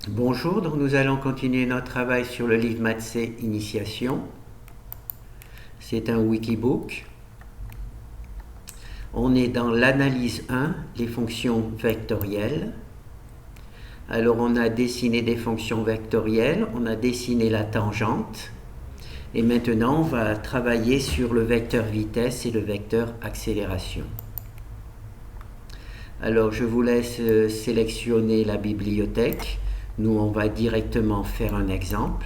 Bonjour, donc nous allons continuer notre travail sur le livre Maths Initiation. C'est un wikibook. On est dans l'analyse 1, les fonctions vectorielles. Alors on a dessiné des fonctions vectorielles, on a dessiné la tangente. Et maintenant on va travailler sur le vecteur vitesse et le vecteur accélération. Alors je vous laisse sélectionner la bibliothèque. Nous, on va directement faire un exemple.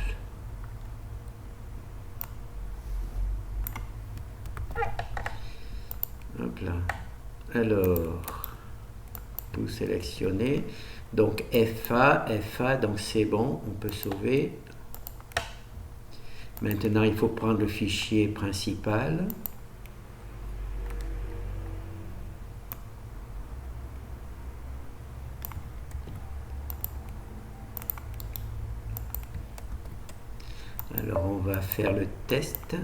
Hop là. Alors, tout sélectionner. Donc FA, donc c'est bon, on peut sauver. Maintenant, il faut prendre le fichier principal. Alors, on va faire le test.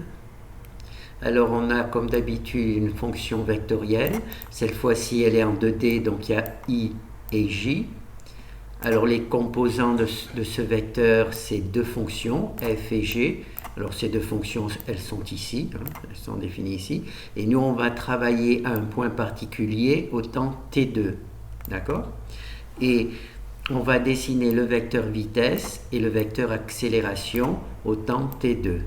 Alors, on a comme d'habitude une fonction vectorielle. Cette fois-ci, elle est en 2D, donc il y a I et J. Alors, les composants de ce vecteur, c'est deux fonctions, f et g. Alors, ces deux fonctions, elles sont ici, elles sont définies ici. Et nous, on va travailler à un point particulier au temps t2. D'accord? Et on va dessiner le vecteur vitesse et le vecteur accélération au temps t2.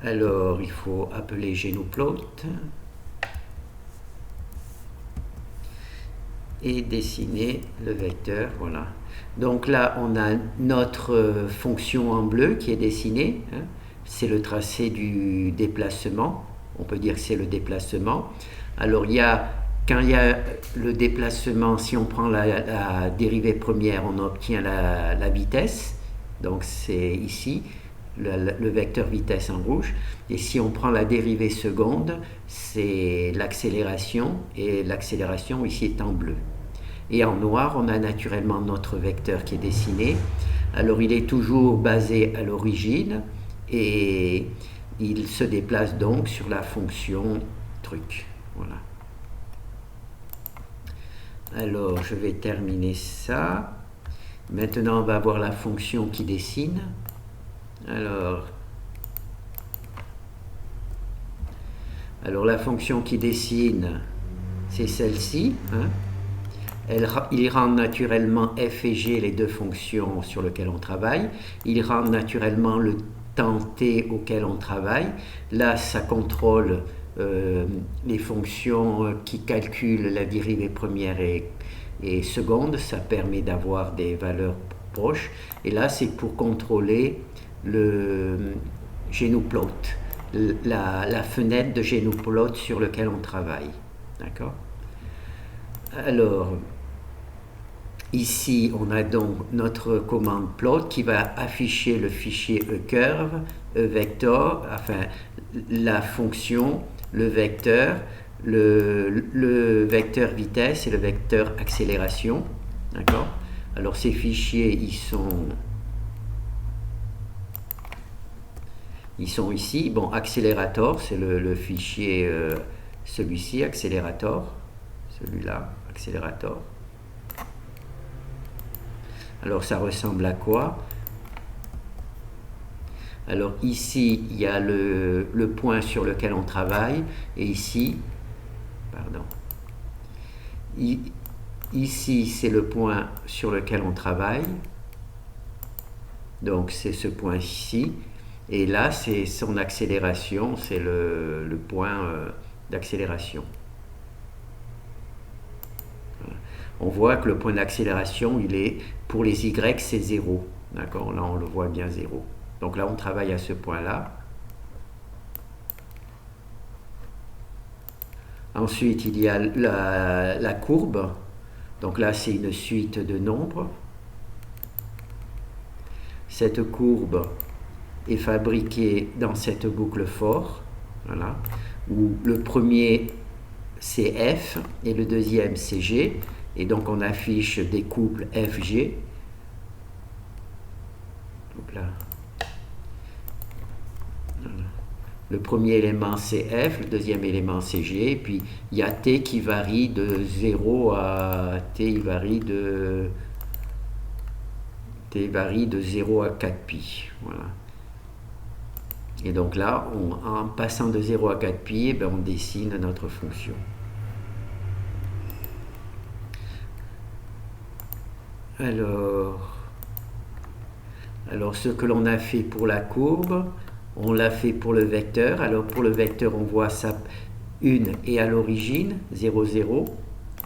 Alors, il faut appeler GNUplot et dessiner le vecteur. Voilà. Donc là, on a notre fonction en bleu qui est dessinée. C'est le tracé du déplacement. On peut dire que c'est le déplacement. Alors, quand il y a le déplacement, si on prend la dérivée première, on obtient la vitesse. Donc, c'est ici. Le vecteur vitesse en rouge, et si on prend la dérivée seconde, c'est l'accélération, et l'accélération ici est en bleu. Et en noir, on a naturellement notre vecteur qui est dessiné. Alors il est toujours basé à l'origine, et il se déplace donc sur la fonction truc. Voilà. Alors je vais terminer ça. Maintenant on va voir la fonction qui dessine. Alors la fonction qui dessine, c'est celle-ci. Il rend naturellement f et g, les deux fonctions sur lesquelles on travaille. Il rend naturellement le temps t auquel on travaille. Là, ça contrôle les fonctions qui calculent la dérivée première et seconde. Ça permet d'avoir des valeurs proches. Et là, c'est pour contrôler le GNUplot, la fenêtre de GNUplot sur laquelle on travaille. D'accord? Alors, ici, on a donc notre commande plot qui va afficher le fichier ecurve, evector, enfin la fonction, le vecteur, le vecteur vitesse et le vecteur accélération. D'accord? Alors, ces fichiers, ils sont ici. Bon, accélérateur, c'est le fichier, celui-ci, accélérateur, celui-là, accélérateur. Alors, ça ressemble à quoi? Alors, ici, il y a le point sur lequel on travaille, et ici, pardon, ici, c'est le point sur lequel on travaille. Donc, c'est ce point-ci. Et là, c'est son accélération, c'est le point d'accélération. Voilà. On voit que le point d'accélération, il est, pour les Y, c'est 0. D'accord? Là, on le voit bien 0. Donc là, on travaille à ce point-là. Ensuite, il y a la courbe. Donc là, c'est une suite de nombres. Cette courbe est fabriqué dans cette boucle for, voilà, où le premier c'est F et le deuxième c'est G, et donc on affiche des couples FG. Donc là, voilà. Le premier élément c'est F, le deuxième élément c'est G, et puis il y a T qui varie de 0 à T, il varie de t varie de 0 à 4pi. Voilà. Et donc là, en passant de 0 à 4pi, eh ben, on dessine notre fonction. Alors ce que l'on a fait pour la courbe, on l'a fait pour le vecteur. Alors pour le vecteur, on voit ça, 1 est à l'origine, 0, 0,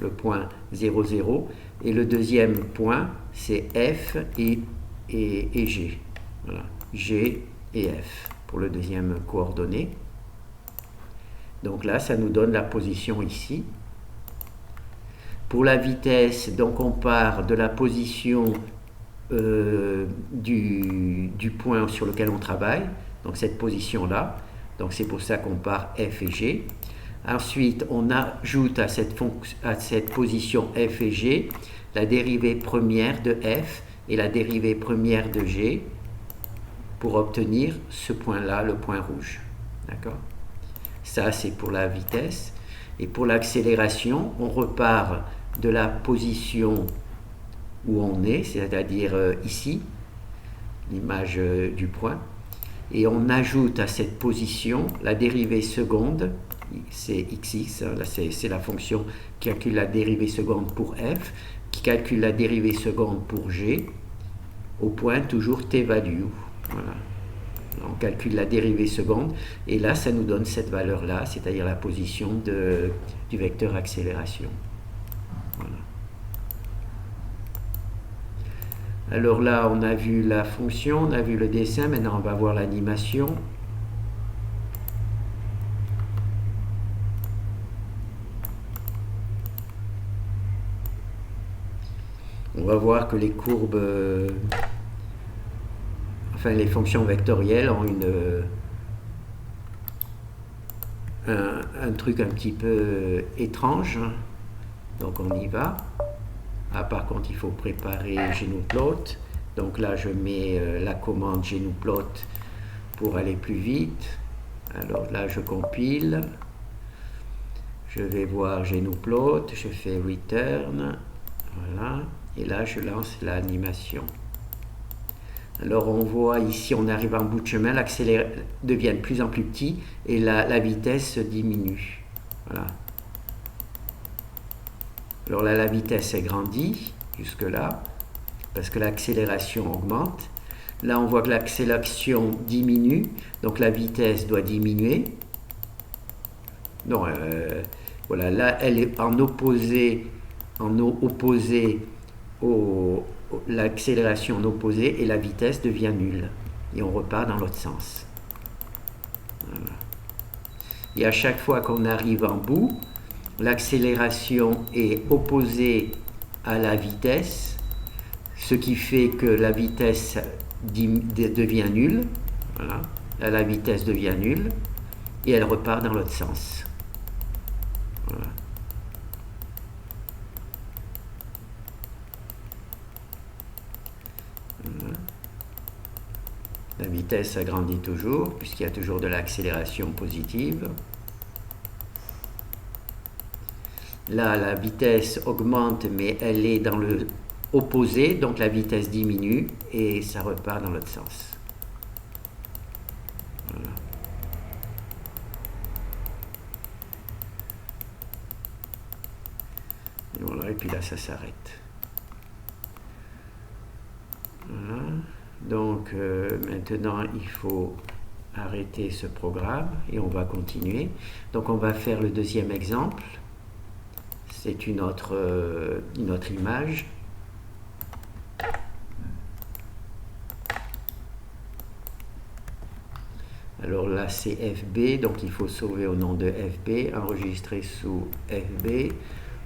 le point 0, 0. Et le deuxième point, c'est F et G. Voilà, G et F pour le deuxième coordonnée. Donc là, ça nous donne la position ici. Pour la vitesse, donc on part de la position du point sur lequel on travaille, donc cette position-là. Donc c'est pour ça qu'on part F et G. Ensuite, on ajoute à cette position F et G la dérivée première de F et la dérivée première de G pour obtenir ce point-là, le point rouge. D'accord ? Ça, c'est pour la vitesse. Et pour l'accélération, on repart de la position où on est, c'est-à-dire ici, l'image du point, et on ajoute à cette position la dérivée seconde, c'est xx, là c'est la fonction qui calcule la dérivée seconde pour f, qui calcule la dérivée seconde pour g, au point toujours t-value. Voilà. On calcule la dérivée seconde, et là ça nous donne cette valeur-là, c'est-à-dire la position du vecteur accélération. Voilà. Alors là, on a vu la fonction, on a vu le dessin, maintenant on va voir l'animation. On va voir que les courbes, enfin les fonctions vectorielles ont un truc un petit peu étrange. Donc on y va. Ah, par contre, il faut préparer GNUplot. Donc là, je mets la commande GNUplot pour aller plus vite. Alors là, je compile. Je vais voir GNUplot. Je fais return. Voilà. Et là, je lance l'animation. Alors, on voit ici, on arrive en bout de chemin. L'accélérateur devient de plus en plus petit et la vitesse diminue. Voilà. Alors là, la vitesse est grandie jusque-là, parce que l'accélération augmente. Là, on voit que l'accélération diminue, donc la vitesse doit diminuer. Non, voilà, là, elle est en opposé l'accélération en opposé, et la vitesse devient nulle. Et on repart dans l'autre sens. Voilà. Et à chaque fois qu'on arrive en bout, l'accélération est opposée à la vitesse, ce qui fait que la vitesse devient nulle. Voilà. Là, la vitesse devient nulle et elle repart dans l'autre sens. Voilà. Voilà. La vitesse s'agrandit toujours puisqu'il y a toujours de l'accélération positive. Là, la vitesse augmente, mais elle est dans le opposé, donc la vitesse diminue et ça repart dans l'autre sens. Voilà. Et voilà, et puis là, ça s'arrête. Voilà. Donc, maintenant, il faut arrêter ce programme et on va continuer. Donc, on va faire le deuxième exemple. C'est une autre image. Alors là, c'est FB, donc il faut sauver au nom de FB, enregistrer sous FB.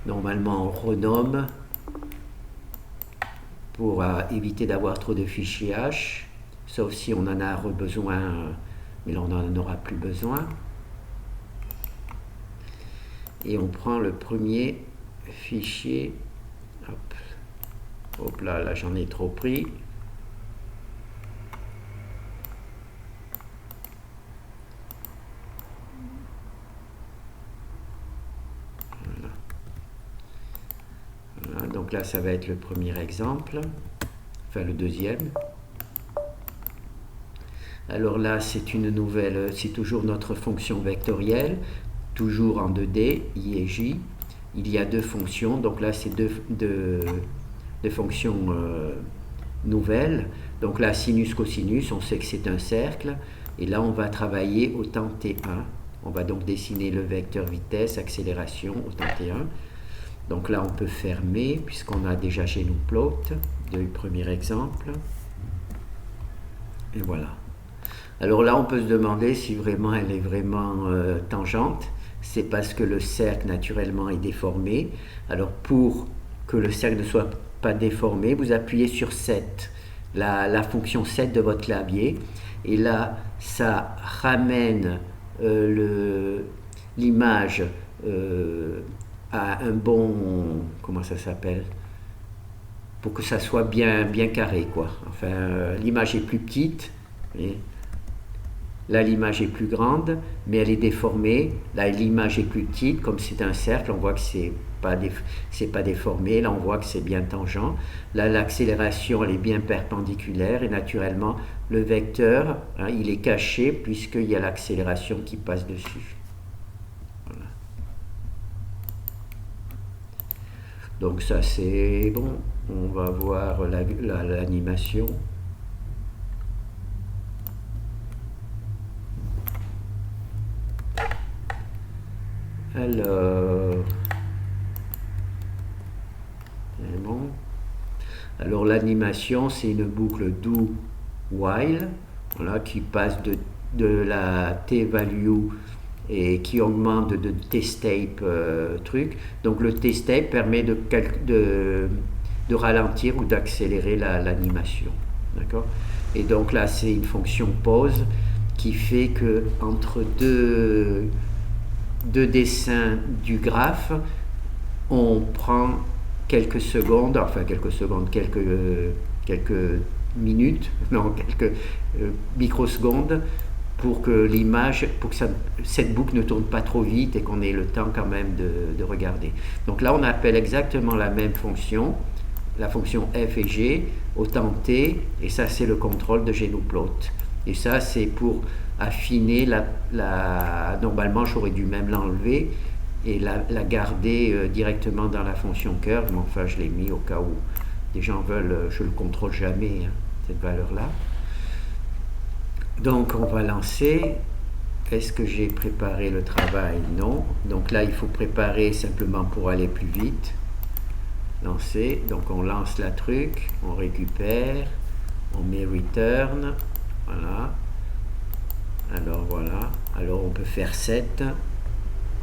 Normalement, on renomme pour éviter d'avoir trop de fichiers H, sauf si on en a besoin, mais là, on n'en aura plus besoin. Et on prend le premier fichier. Hop là, j'en ai trop pris. Voilà, donc là, ça va être le premier exemple. enfin le deuxième. Alors là, c'est une nouvelle, c'est toujours notre fonction vectorielle, toujours en 2D, I et J. Il y a deux fonctions, donc là, c'est deux fonctions nouvelles. Donc là, sinus, cosinus, on sait que c'est un cercle. Et là, on va travailler au temps T1. On va donc dessiner le vecteur vitesse, accélération au temps T1. Donc là, on peut fermer, puisqu'on a déjà chez nous plot, du premier exemple. Et voilà. Alors là, on peut se demander si vraiment elle est vraiment tangente. C'est parce que le cercle naturellement est déformé. Alors pour que le cercle ne soit pas déformé, vous appuyez sur 7, la fonction 7 de votre clavier. Et là, ça ramène l'image à un bon... Comment ça s'appelle? Pour que ça soit bien carré, quoi. Enfin, l'image est plus petite. Et là, l'image est plus grande, mais elle est déformée. Là, l'image est plus petite. Comme c'est un cercle, on voit que c'est pas déformé. Là, on voit que c'est bien tangent. Là, l'accélération, elle est bien perpendiculaire. Et naturellement, le vecteur, hein, il est caché puisqu'il y a l'accélération qui passe dessus. Voilà. Donc ça, c'est bon. On va voir l'animation. Alors, c'est bon. Alors l'animation, c'est une boucle do while, voilà, qui passe de la t-value et qui augmente de t-step truc. Donc le t-step permet de ralentir ou d'accélérer l'animation. D'accord? Et donc là, c'est une fonction pause qui fait que entre deux dessins du graphe, on prend quelques secondes, enfin quelques minutes, non, quelques microsecondes pour que l'image, pour que cette boucle ne tourne pas trop vite et qu'on ait le temps quand même de regarder. Donc là, on appelle exactement la même fonction, la fonction f et g, au temps t, et ça, c'est le contrôle de GNUplot. Et ça, c'est pour affiner normalement, j'aurais dû même l'enlever et la garder directement dans la fonction curve, mais enfin, je l'ai mis au cas où des gens veulent, je le contrôle jamais, hein, cette valeur-là. Donc, on va lancer. Est-ce que j'ai préparé le travail? Non. Donc là, il faut préparer simplement pour aller plus vite. Lancer. Donc, on lance la truc, on récupère, on met return. Voilà. Alors, voilà. Alors, on peut faire 7.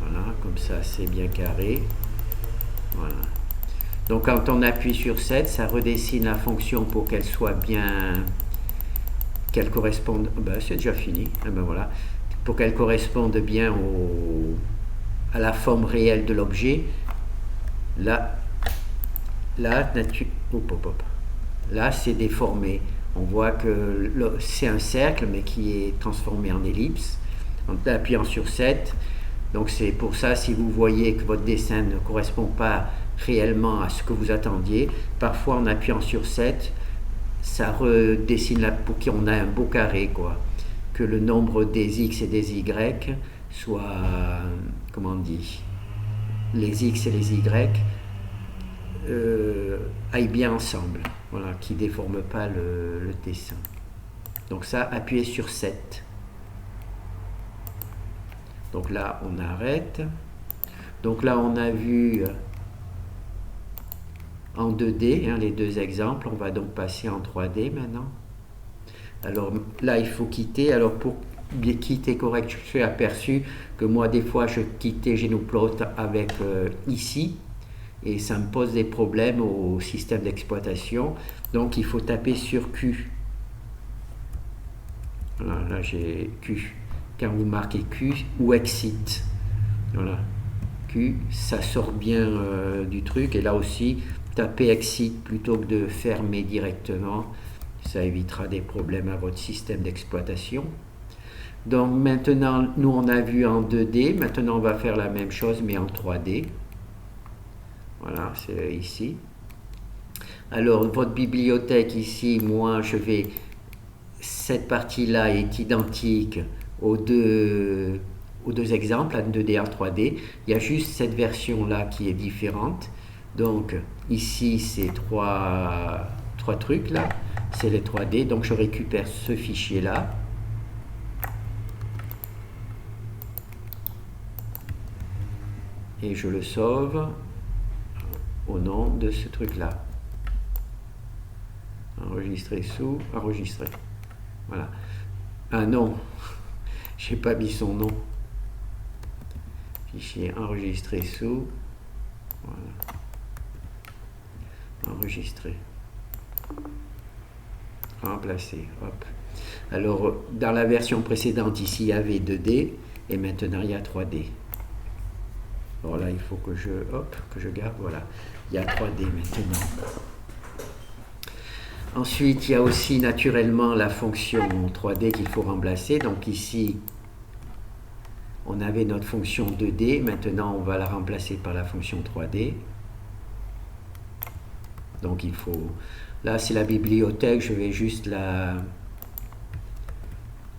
Voilà, comme ça, c'est bien carré. Voilà. Donc, quand on appuie sur 7, ça redessine la fonction pour qu'elle soit bien... qu'elle corresponde... Ben, c'est déjà fini. Et ben voilà. Pour qu'elle corresponde bien à la forme réelle de l'objet. Là, là, c'est déformé. On voit que c'est un cercle, mais qui est transformé en ellipse. En appuyant sur 7. Donc c'est pour ça, si vous voyez que votre dessin ne correspond pas réellement à ce que vous attendiez, parfois en appuyant sur 7, ça redessine pour qu'on ait un beau carré, quoi. Que le nombre des x et des y soit, comment on dit, les x et les y aillent bien ensemble, voilà, qui ne déforment pas le dessin. Donc ça, appuyez sur 7. Donc là, on arrête. Donc là, on a vu en 2D, hein, les deux exemples. On va donc passer en 3D maintenant. Alors là, il faut quitter. Alors pour bien quitter correct, je suis aperçu que moi, des fois, je quittais GNUplot avec ici. Et ça me pose des problèmes au système d'exploitation. Donc il faut taper sur Q. Voilà, là j'ai Q. Quand vous marquez Q ou Exit, voilà, Q, ça sort bien du truc. Et là aussi, tapez Exit plutôt que de fermer directement. Ça évitera des problèmes à votre système d'exploitation. Donc maintenant, nous on a vu en 2D. Maintenant, on va faire la même chose, mais en 3D. Voilà, c'est ici. Alors, votre bibliothèque ici, moi, cette partie-là est identique aux deux exemples, à 2D, à 3D. Il y a juste cette version-là qui est différente. Donc, ici, c'est trois trucs, là. C'est les 3D. Donc, je récupère ce fichier-là. Et je le sauve au nom de ce truc-là. Enregistrer sous, enregistrer. Voilà. Ah non, j'ai pas mis son nom. Fichier enregistré sous. Voilà. Enregistrer. Remplacer. Hop. Alors, dans la version précédente, ici, il y avait 2D et maintenant, il y a 3D. Alors là, il faut que je garde. Voilà. Il y a 3D maintenant. Ensuite, il y a aussi naturellement la fonction 3D qu'il faut remplacer. Donc ici, on avait notre fonction 2D. Maintenant, on va la remplacer par la fonction 3D. Donc il faut... Là, c'est la bibliothèque. Je vais juste la...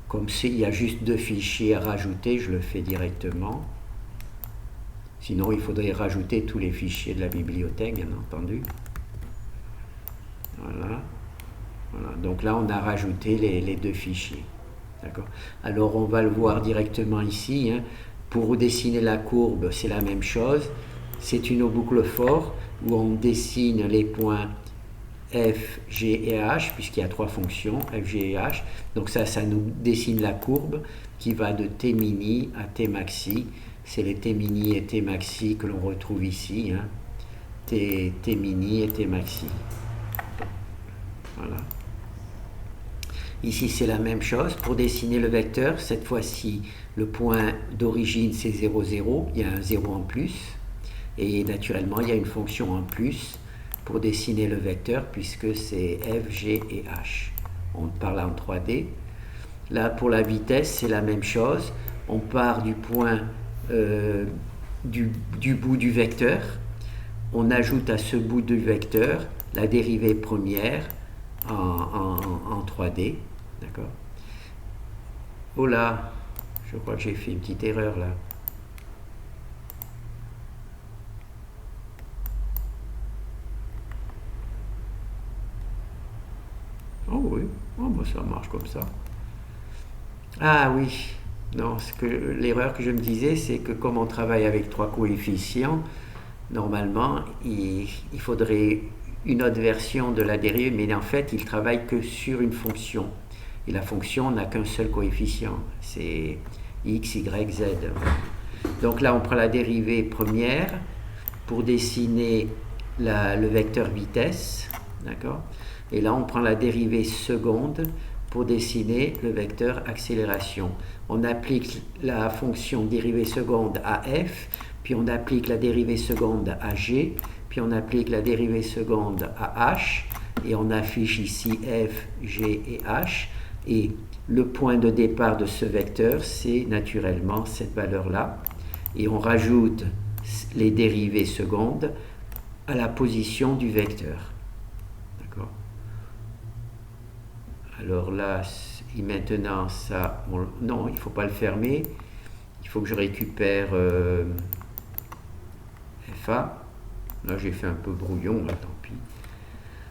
Comme il y a juste 2 fichiers à rajouter, je le fais directement. Sinon, il faudrait rajouter tous les fichiers de la bibliothèque, bien entendu. Voilà. Voilà. Donc là, on a rajouté les 2 fichiers. D'accord. Alors, on va le voir directement ici. Hein. Pour dessiner la courbe, c'est la même chose. C'est une boucle for où on dessine les points f, g et h, puisqu'il y a 3 fonctions, f, g et h. Donc ça nous dessine la courbe qui va de t mini à t maxi. C'est les t mini et t maxi que l'on retrouve ici. Hein. T mini et t maxi. Voilà. Ici, c'est la même chose. Pour dessiner le vecteur, cette fois-ci, le point d'origine, c'est 0, 0. Il y a un 0 en plus. Et naturellement, il y a une fonction en plus pour dessiner le vecteur, puisque c'est f, g et h. On parle en 3D. Là, pour la vitesse, c'est la même chose. On part du point du bout du vecteur. On ajoute à ce bout du vecteur la dérivée première en 3D. D'accord. Oh là, je crois que j'ai fait une petite erreur là. Oh oui, oh, bah ça marche comme ça. Ah oui, non, l'erreur que je me disais, c'est que comme on travaille avec 3 coefficients, normalement, il faudrait une autre version de la dérivée, mais en fait, il travaille que sur une fonction. Et la fonction n'a qu'un seul coefficient, c'est x, y, z. Donc là, on prend la dérivée première pour dessiner le vecteur vitesse, d'accord. Et là, on prend la dérivée seconde pour dessiner le vecteur accélération. On applique la fonction dérivée seconde à f, puis on applique la dérivée seconde à g, puis on applique la dérivée seconde à h, et on affiche ici f, g et h. Et le point de départ de ce vecteur, c'est naturellement cette valeur-là. Et on rajoute les dérivées secondes à la position du vecteur. D'accord. Alors là, maintenant, ça... non, il ne faut pas le fermer. Il faut que je récupère FA. Là, j'ai fait un peu brouillon, là, tant pis.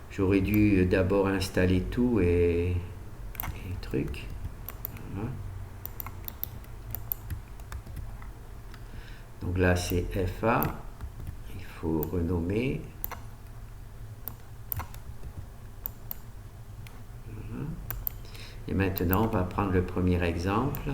J'aurais dû d'abord installer tout et truc. Voilà. Donc là, c'est FA. Il faut renommer. Voilà. Et maintenant, on va prendre le premier exemple.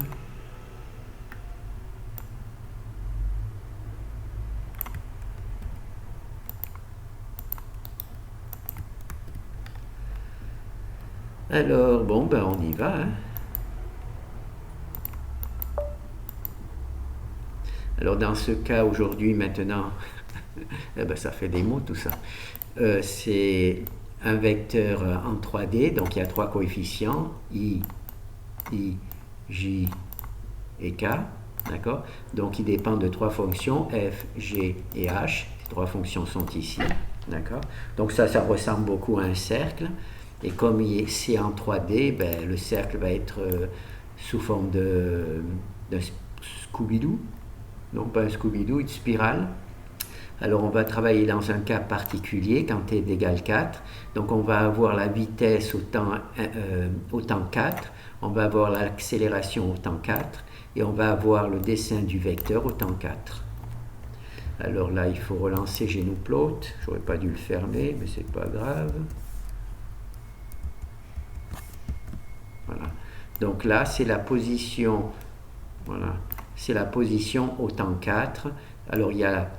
Alors, bon, ben on y va. Hein. Alors, dans ce cas, aujourd'hui, maintenant, eh ben, ça fait des mots tout ça. C'est un vecteur en 3D, donc il y a 3 coefficients, I, J et K. D'accord. Donc, il dépend de 3 fonctions, F, G et H. Ces 3 fonctions sont ici. D'accord? Donc ça ressemble beaucoup à un cercle. Et comme c'est en 3D, ben, le cercle va être sous forme d'un Scooby-Doo. Non, pas un Scooby-Doo, une spirale. Alors on va travailler dans un cas particulier quand t est égal 4. Donc on va avoir la vitesse au temps 4, on va avoir l'accélération au temps 4 et on va avoir le dessin du vecteur au temps 4. Alors là il faut relancer GNUplot, j'aurais pas dû le fermer mais c'est pas grave. Voilà. Donc là c'est la position, voilà, c'est la position au temps 4. Alors il y a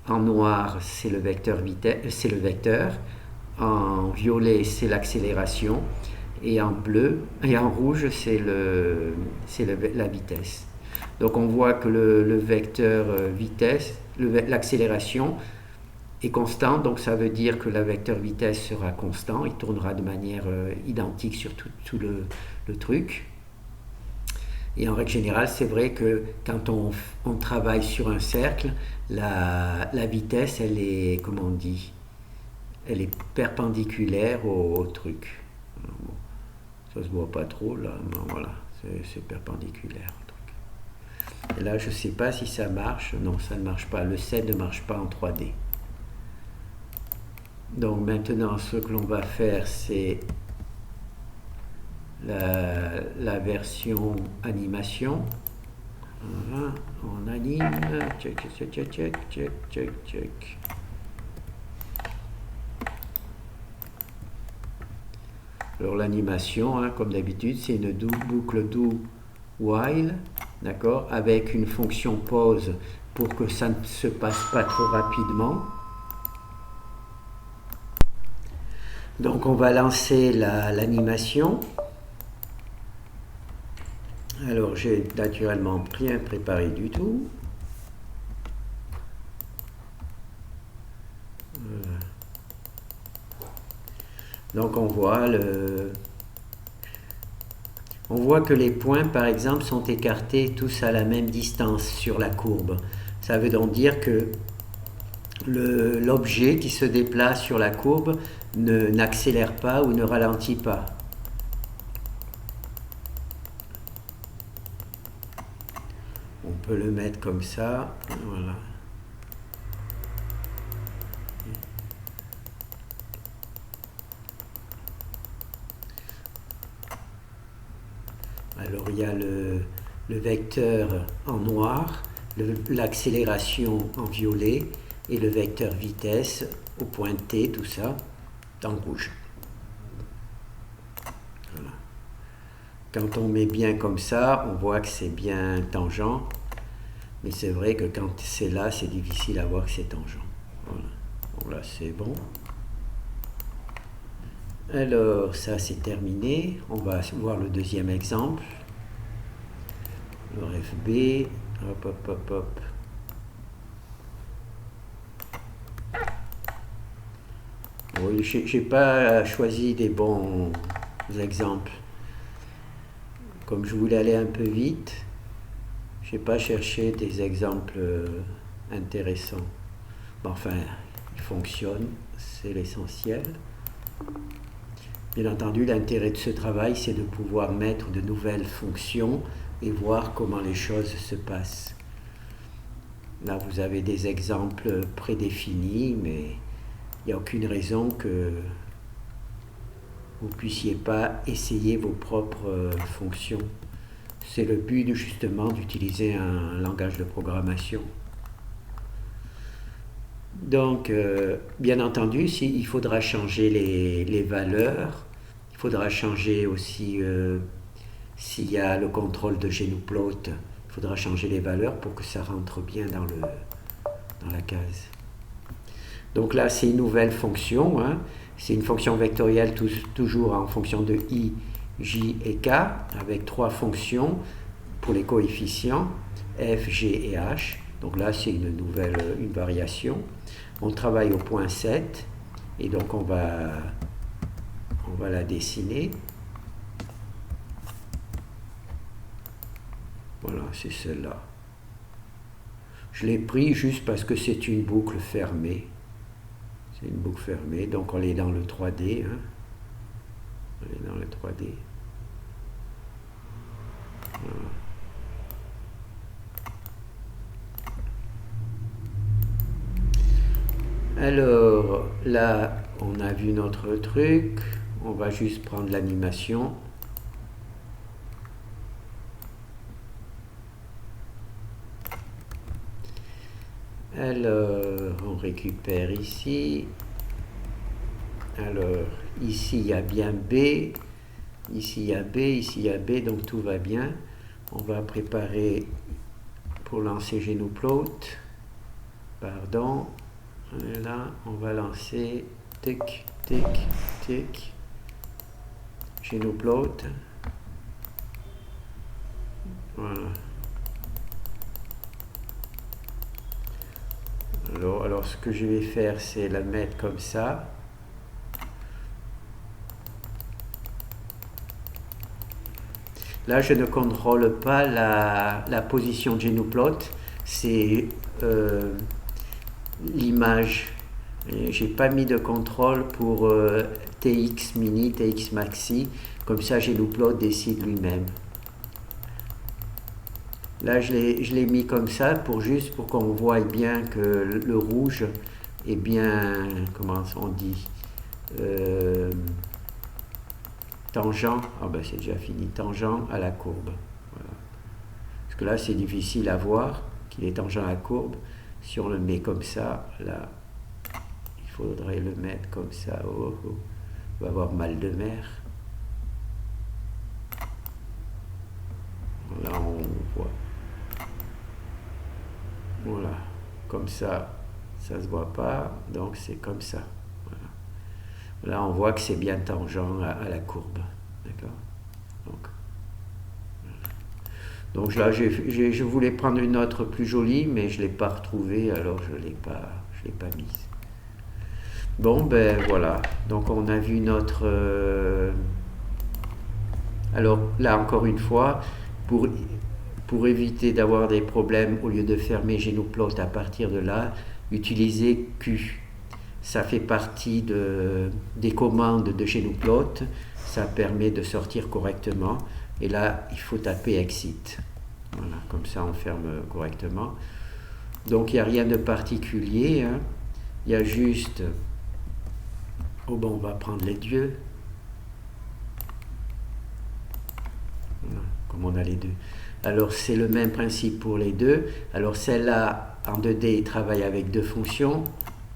en noir, c'est le vecteur c'est le vecteur. En violet, c'est l'accélération. Et en bleu, et en rouge, c'est la vitesse. Donc on voit que le vecteur vitesse, l'accélération est constant. Donc ça veut dire que le vecteur vitesse sera constant. Il tournera de manière identique sur tout le truc. Et en règle générale, c'est vrai que quand on travaille sur un cercle, la vitesse, elle est, comment on dit, elle est perpendiculaire au truc. Alors bon, ça se voit pas trop là, mais voilà, c'est perpendiculaire au truc. Et là, je sais pas si ça marche. Non, ça ne marche pas. Le set ne marche pas en 3D. Donc maintenant, ce que l'on va faire, c'est la version animation. Voilà, on anime, check. Alors l'animation, hein, comme d'habitude, c'est une boucle do while, d'accord, avec une fonction pause pour que ça ne se passe pas trop rapidement. Donc on va lancer l'animation. Alors j'ai naturellement rien préparé du tout. Donc on voit que les points, par exemple, sont écartés tous à la même distance sur la courbe. Ça veut donc dire que l'objet qui se déplace sur la courbe n'accélère pas ou ne ralentit pas. On peut le mettre comme ça, voilà. Alors il y a le vecteur en noir, l'accélération en violet et le vecteur vitesse au point T, tout ça, en rouge. Voilà. Quand on met bien comme ça, on voit que c'est bien tangent, mais c'est vrai que quand c'est là, c'est difficile à voir que c'est tangent. Voilà. Bon, là c'est bon. Alors ça c'est terminé, on va voir le deuxième exemple. Le FB, hop. Oui, j'ai pas choisi des bons exemples. Comme je voulais aller un peu vite, j'ai pas cherché des exemples intéressants. Bon, enfin, ils fonctionnent, c'est l'essentiel. Bien entendu, l'intérêt de ce travail, c'est de pouvoir mettre de nouvelles fonctions et voir comment les choses se passent. Là, vous avez des exemples prédéfinis, mais il n'y a aucune raison que vous ne puissiez pas essayer vos propres fonctions. C'est le but justement d'utiliser un langage de programmation. Donc, bien entendu, il faudra changer les valeurs. Il faudra changer aussi, s'il y a le contrôle de GNUplot, il faudra changer les valeurs pour que ça rentre bien dans la case. Donc là, c'est une nouvelle fonction. Hein. C'est une fonction vectorielle toujours en fonction de i, j et k, avec 3 fonctions pour les coefficients, f, g et h. Donc là, c'est une variation. On travaille au point 7, et donc on va la dessiner. Voilà, c'est celle-là. Je l'ai pris juste parce que c'est une boucle fermée. C'est une boucle fermée, donc on est dans le 3D. Hein. On est dans le 3D. Voilà. Alors là, on a vu notre truc. On va juste prendre l'animation. Alors, on récupère ici. Alors, ici, il y a bien B. Ici, il y a B. Ici, il y a B. Donc, tout va bien. On va préparer pour lancer GnuPlot. Pardon. Là, on va lancer tic, tic, tic. GnuPlot. Voilà. Alors, ce que je vais faire, c'est la mettre comme ça. Là, je ne contrôle pas la position de GnuPlot. C'est l'image. J'ai pas mis de contrôle pour TX mini, TX maxi. Comme ça, GnuPlot décide lui-même. Là, je l'ai mis comme ça juste pour qu'on voit bien que le rouge est bien, comment on dit, tangent, ah ben c'est déjà fini, tangent à la courbe. Voilà. Parce que là, c'est difficile à voir qu'il est tangent à la courbe. Si on le met comme ça, là, il faudrait le mettre comme ça. Oh, oh. On va avoir mal de mer. Là, on voit. Voilà, comme ça, ça se voit pas, donc c'est comme ça. Voilà. Là, on voit que c'est bien tangent à la courbe, d'accord. Donc là, je voulais prendre une autre plus jolie, mais je l'ai pas retrouvée, alors je l'ai pas mise. Bon, ben voilà. Donc on a vu notre. Alors là, encore une fois, pour éviter d'avoir des problèmes, au lieu de fermer GnuPlot à partir de là, utilisez Q. Ça fait partie des commandes de GnuPlot. Ça permet de sortir correctement. Et là, il faut taper Exit. Voilà, comme ça on ferme correctement. Donc il n'y a rien de particulier. Hein. Il y a juste... Oh bon, on va prendre les dieux. Voilà, comme on a les deux. Alors c'est le même principe pour les deux. Alors celle-là, en 2D, il travaille avec 2 fonctions.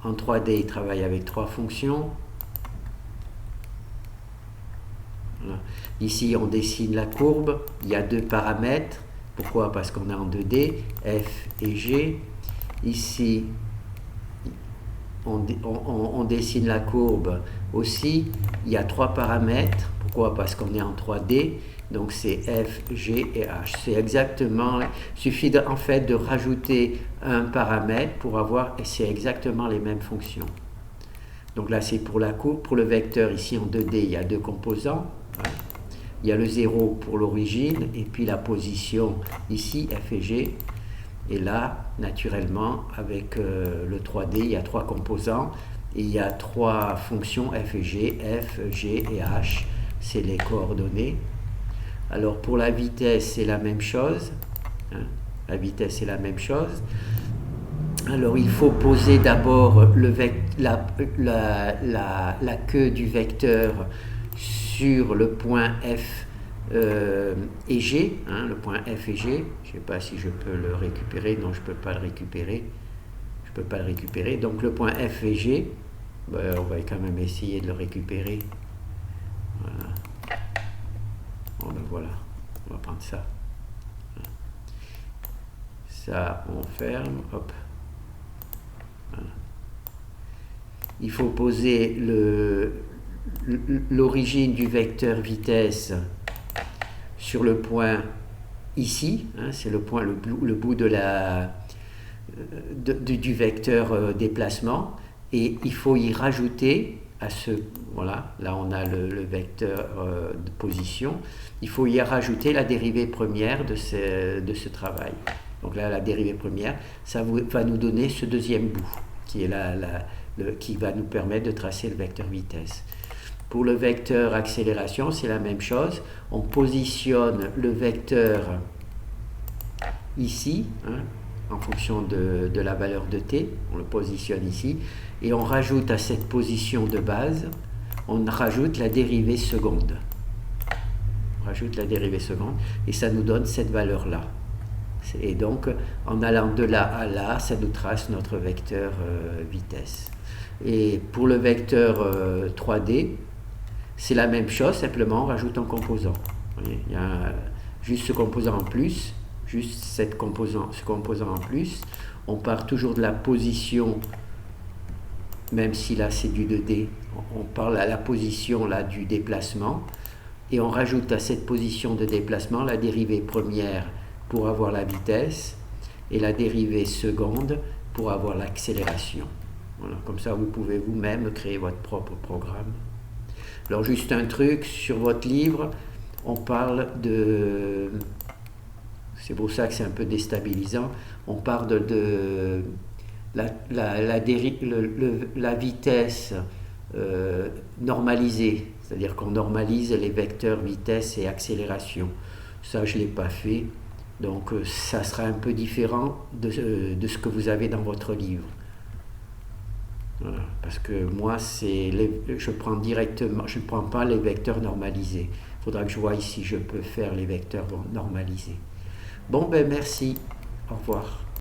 En 3D, il travaille avec 3 fonctions. Voilà. Ici, on dessine la courbe. Il y a 2 paramètres. Pourquoi? Parce qu'on est en 2D, F et G. Ici, on dessine la courbe aussi. Il y a 3 paramètres. Pourquoi? Parce qu'on est en 3D. Donc c'est F, G et H. C'est exactement, il suffit en fait de rajouter un paramètre pour avoir, et c'est exactement les mêmes fonctions. Donc là c'est pour la courbe, pour le vecteur ici en 2D il y a 2 composants. Voilà. Il y a le 0 pour l'origine et puis la position ici F et G. Et là naturellement avec le 3D il y a 3 composants et il y a 3 fonctions F et G, F, G et H, c'est les coordonnées. Alors pour la vitesse, c'est la même chose. Hein, la vitesse, c'est la même chose. Alors il faut poser d'abord la queue du vecteur sur le point F et G. Hein, le point F et G. Je ne sais pas si je peux le récupérer. Non, je ne peux pas le récupérer. Je peux pas le récupérer. Donc le point F et G, ben, on va quand même essayer de le récupérer. Voilà. Bon ben voilà, on va prendre ça. Ça, on ferme, hop. Voilà. Il faut poser l'origine du vecteur vitesse sur le point ici, hein, c'est le point, le bout de du vecteur déplacement, et il faut y rajouter à ce, voilà, là on a le vecteur de position, il faut y rajouter la dérivée première de ce travail. Donc là, la dérivée première, ça va nous donner ce deuxième bout, qui est qui va nous permettre de tracer le vecteur vitesse. Pour le vecteur accélération, c'est la même chose. On positionne le vecteur ici, hein, en fonction de la valeur de t, on le positionne ici, et on rajoute à cette position de base, on rajoute la dérivée seconde. On rajoute la dérivée seconde, et ça nous donne cette valeur-là. Et donc, en allant de là à là, ça nous trace notre vecteur vitesse. Et pour le vecteur 3D, c'est la même chose, simplement on rajoute un composant. Il y a juste ce composant en plus, juste ce composant en plus. On part toujours de la position, même si là c'est du 2D, on parle à la position là du déplacement, et on rajoute à cette position de déplacement la dérivée première pour avoir la vitesse, et la dérivée seconde pour avoir l'accélération. Voilà, comme ça vous pouvez vous-même créer votre propre programme. Alors juste un truc, sur votre livre, on parle de... C'est pour ça que c'est un peu déstabilisant. On parle de la vitesse normalisée, c'est-à-dire qu'on normalise les vecteurs vitesse et accélération. Ça, je ne l'ai pas fait, donc ça sera un peu différent de ce que vous avez dans votre livre. Voilà, parce que moi, je prends directement, je ne prends pas les vecteurs normalisés. Il faudra que je vois si je peux faire les vecteurs normalisés. Bon, ben merci. Au revoir.